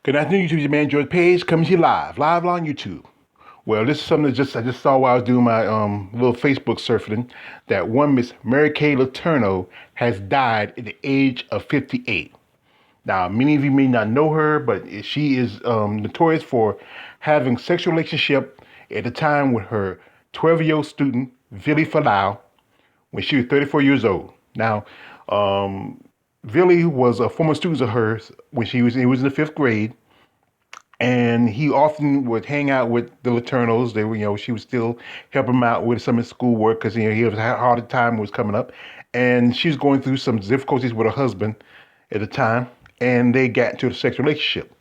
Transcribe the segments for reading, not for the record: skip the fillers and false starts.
Good afternoon, YouTube. Your man George Page coming to you live on YouTube. Well, this is something that I just saw while I was doing my little Facebook surfing. That one Miss Mary Kay Letourneau has died at the age of 58. Now, many of you may not know her, but she is notorious for having sexual relationship at the time with her 12-year-old student Villy Falau when she was 34 years old. Now, Villy was a former student of hers when he was in the fifth grade, and he often would hang out with the Letourneaus. They were, she would still help him out with some of his schoolwork because he was had a hard time was coming up, and she was going through some difficulties with her husband at the time, and they got into a sexual relationship.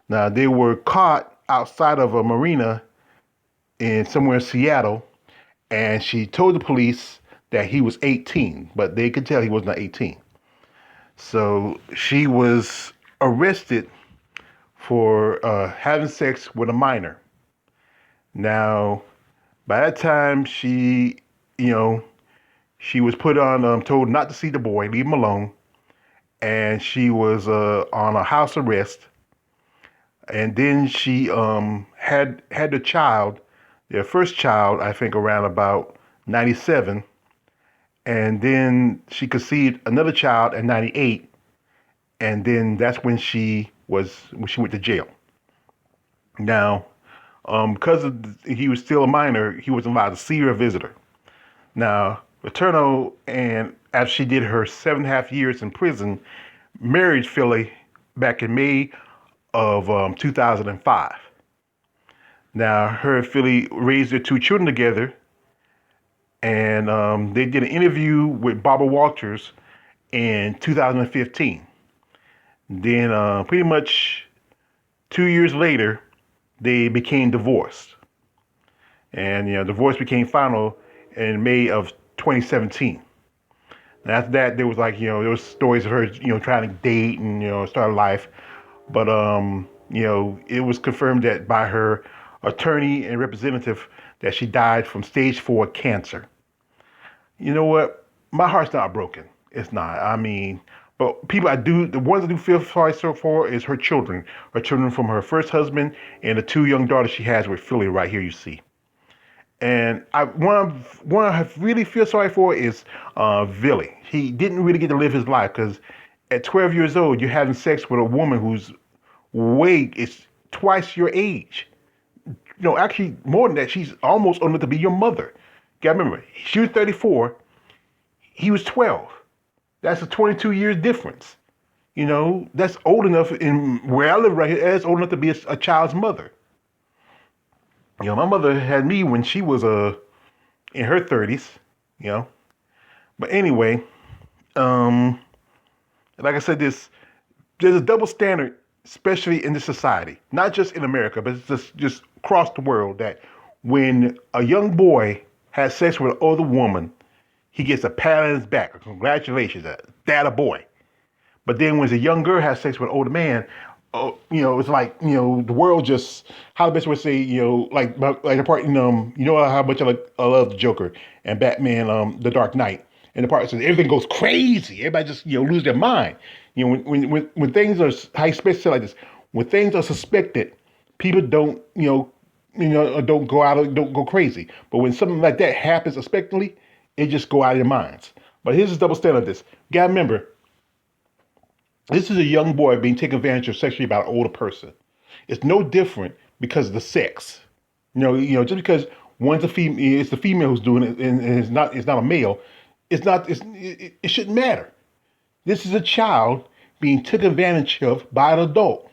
Now they were caught outside of a marina in somewhere in Seattle, and she told the police that he was 18, but they could tell he was not 18. So she was arrested for having sex with a minor. Now, by that time, you know, she was put on, told not to see the boy, leave him alone, and she was on a house arrest. And then she had the child, their first child, I think around about 97, and then she conceived another child at 98, and then that's when she went to jail. Now, because he was still a minor, he wasn't allowed to see her or visit her. Now, Letourneau, and after she did her 7.5 years in prison, married Philly back in May of 2005. Now, her and Philly raised their two children together, and they did an interview with Barbara Walters in 2015. Then, pretty much 2 years later, they became divorced. And divorce became final in May of 2017. And after that, there was there was stories of her, trying to date and start a life, but it was confirmed that by her attorney and representative that she died from stage 4 cancer. You know what? My heart's not broken. It's not. I mean, but the ones I do feel sorry for is her children from her first husband and the two young daughters she has with Philly right here. You see. And one I really feel sorry for is Villy. He didn't really get to live his life because at 12 years old, you're having sex with a woman whose weight is twice your age. Actually more than that. She's almost old enough to be your mother. You gotta remember, she was 34, he was 12. That's a 22 years difference. That's old enough in where I live right here. That's old enough to be a child's mother. My mother had me when she was in her 30s, you know. But anyway, um, like I said, there's a double standard, especially in this society, not just in America, but it's just across the world. That when a young boy has sex with an older woman, he gets a pat on his back, or congratulations, that a boy. But then when a young girl has sex with an older man, it's like, the world just, how the best way to say, like the part, how much I love the Joker and Batman, The Dark Knight. And the part says everything goes crazy. Everybody just, lose their mind. When things are, how you expect to like this, when things are suspected, people don't, don't go out, don't go crazy. But when something like that happens unexpectedly, it just go out of your minds. But here's the double standard of this. You gotta remember, this is a young boy being taken advantage of sexually by an older person. It's no different because of the sex. Just because one's a female, it's the female who's doing it, and it's not a male. It shouldn't matter. This is a child being taken advantage of by an adult.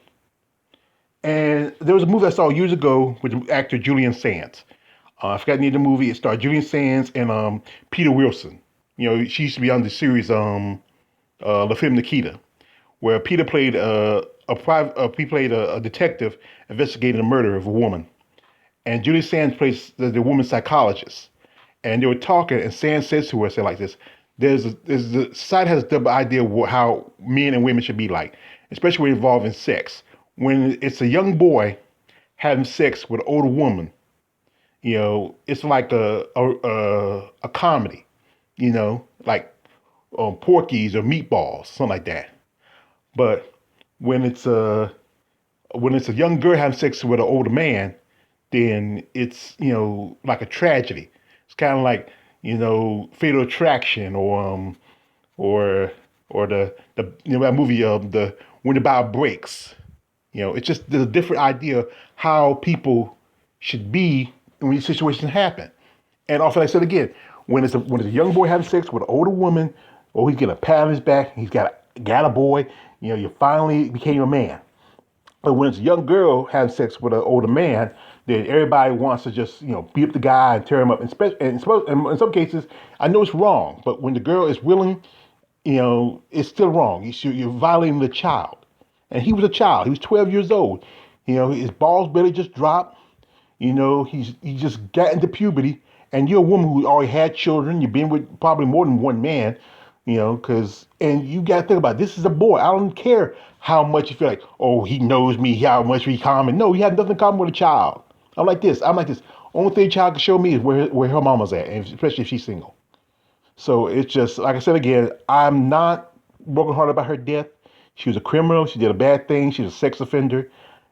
And there was a movie I saw years ago with the actor Julian Sands. I forgot the name of the movie. It starred Julian Sands and Peter Wilson. She used to be on the series La Film Nikita, where Peter played a detective investigating the murder of a woman, and Julie Sands plays the woman's psychologist. And they were talking, and Sands says to her, "Say like this: the society has a double idea of how men and women should be like, especially when involved in sex. When it's a young boy having sex with an older woman, it's like a comedy, like Porky's or Meatballs, something like that. But when it's When it's a young girl having sex with an older man, then it's, like a tragedy. It's kind of like, Fatal Attraction, or that movie, the When the Bow Breaks. It's just there's a different idea of how people should be when these situations happen. And often I said again, when it's a young boy having sex with an older woman, or he's getting a pat on his back, he's got a boy, you finally became a man. But when it's a young girl having sex with an older man, then everybody wants to just, beat up the guy and tear him up. And in some cases, I know it's wrong, but when the girl is willing, it's still wrong. You're violating the child. And he was a child. He was 12 years old. His balls barely just dropped. He just got into puberty. And you're a woman who already had children. You've been with probably more than one man, and you got to think about it. This is a boy. I don't care how much you feel like, oh, he knows me, how much we common. No, he had nothing in common with a child. I'm like this. Only thing a child can show me is where her mama's at, and especially if she's single. So it's just, like I said again, I'm not brokenhearted about her death. She was a criminal. She did a bad thing. She was a sex offender,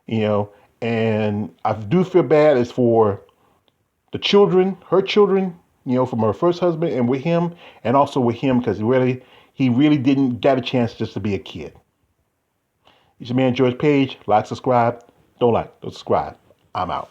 and I do feel bad as for the children, her children, from her first husband and with him, and also with him, because he really didn't get a chance just to be a kid. It's your man, George Page. Like, subscribe. Don't subscribe. I'm out.